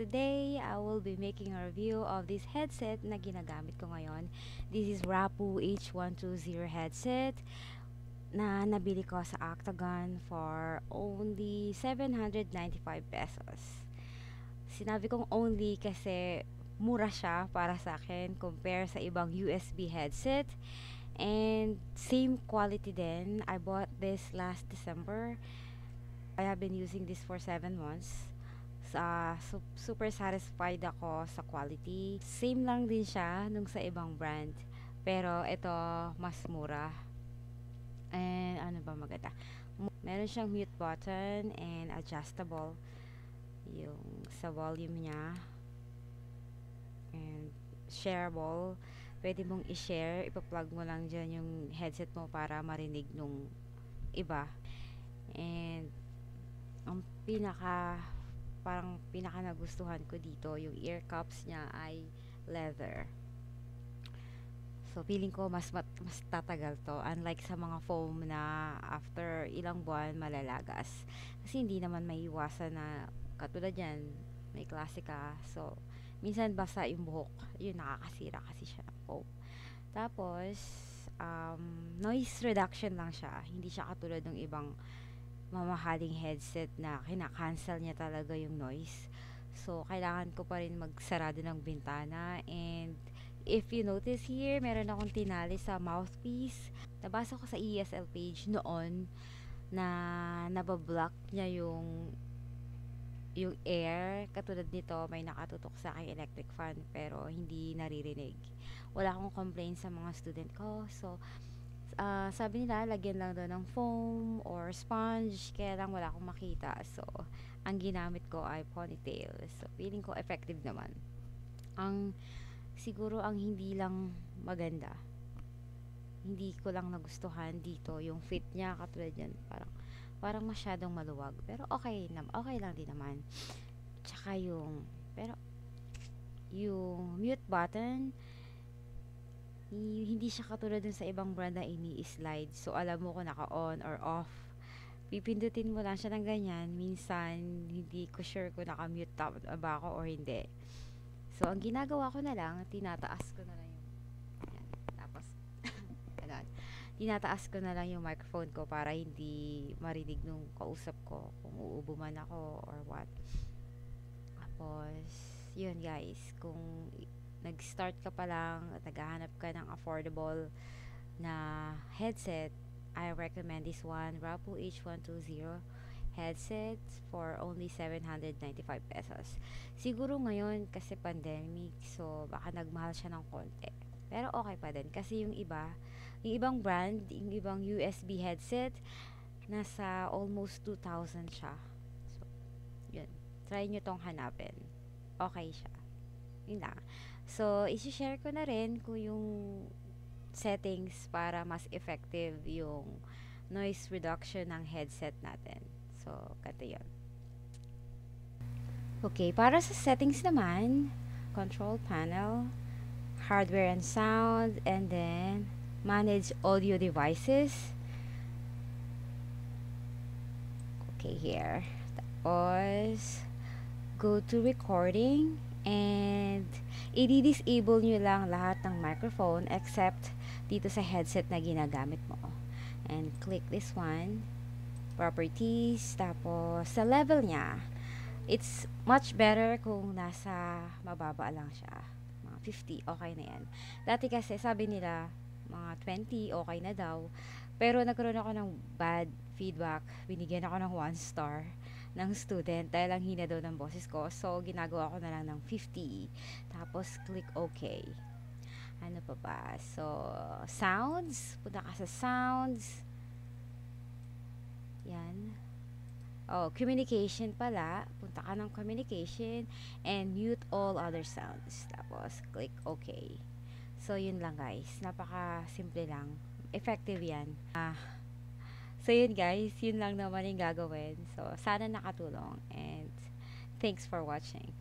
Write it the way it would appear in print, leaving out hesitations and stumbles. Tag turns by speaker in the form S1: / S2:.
S1: today I will be making a review of this headset na ginagamit ko ngayon. This is Rapoo H120 headset na nabili ko sa Octagon for only 795 pesos. Sinabi kong only kasi mura siya para sa akin compare sa ibang USB headset. And same quality din. I bought this last December. I have been using this for 7 months. Super satisfied ako sa quality. Same lang din siya nung sa ibang brand. Pero ito, mas mura. And ano ba maganda? Meron siyang mute button and adjustable. Yung sa volume niya. And shareable. Pwede mong i-share. Ipa-plug mo lang dyan yung headset mo para marinig nung iba. And ang pinaka nagustuhan ko dito, yung ear cups niya ay leather. So, feeling ko mas tatagal to. Unlike sa mga foam na after ilang buwan malalagas. Kasi hindi naman may iwasan na katulad yan, may klase ka. So, minsan basa yung buhok. Yun, nakakasira kasi siya ng foam. Tapos, noise reduction lang siya. Hindi siya katulad ng ibang mamahaling headset na kinakancel niya talaga yung noise. So, kailangan ko pa rin magsarado ng bintana. And, if you notice here, meron akong tinali sa mouthpiece. Nabasa ko sa ESL page noon na nabablock niya yung air. Katulad nito, may nakatutok sa aking electric fan pero hindi naririnig. Wala akong complaint sa mga student ko. So, sabi nila, lagyan lang doon ng foam or sponge, kaya lang wala akong makita. So, ang ginamit ko ay ponytail. So, feeling ko effective naman. Siguro ang hindi lang maganda, hindi ko lang nagustuhan dito, yung fit niya, katulad yan, parang masyadong maluwag. Pero okay lang din naman. Tsaka yung mute button, hindi siya katulad dun sa ibang brand na ini-slide. So, alam mo kung naka-on or off. Pipindutin mo lang siya ng ganyan. Minsan, hindi ko sure kung naka-mute ba ako or hindi. So, ang ginagawa ko na lang, tinataas ko na lang yung yan. Tapos, ganun. Tinataas ko na lang yung microphone ko para hindi marinig nung kausap ko kung uubo man ako or what. Tapos, yun guys, kung nag-start ka pa lang at naghahanap ka ng affordable na headset, I recommend this one, Rapoo H120 headset for only 795 pesos. Siguro ngayon kasi pandemic, so baka nagmahal siya ng konti. Pero okay pa din kasi yung ibang brand, yung ibang USB headset, nasa almost 2,000 siya. So, yun. Try nyo tong hanapin. Okay siya. Yun lang. So, isi-share ko na rin kung yung settings para mas effective yung noise reduction ng headset natin. So, kato yun. Okay, para sa settings naman, control panel, hardware and sound, and then manage audio devices. Okay, here. Tapos, go to recording. And, i-disable nyo lang lahat ng microphone except dito sa headset na ginagamit mo. And, click this one. Properties. Tapos, sa level niya, it's much better kung nasa mababa lang siya. Mga 50, okay na yan. Dati kasi, sabi nila, mga 20, okay na daw. Pero, nagkaroon ako ng bad feedback. Binigyan ako ng 1 star ng student dahil ang hina daw ng boses ko. So, ginagawa ko na lang ng 50. Tapos, click OK. Ano pa ba? So, sounds. Punta ka sa sounds. Yan. Oh, communication pala. Punta ka ng communication and mute all other sounds. Tapos, click OK. So, yun lang guys. Napaka-simple lang. Effective yan. So, yun guys, yun lang naman yung gagawin. So, sana nakatulong and thanks for watching. Bye!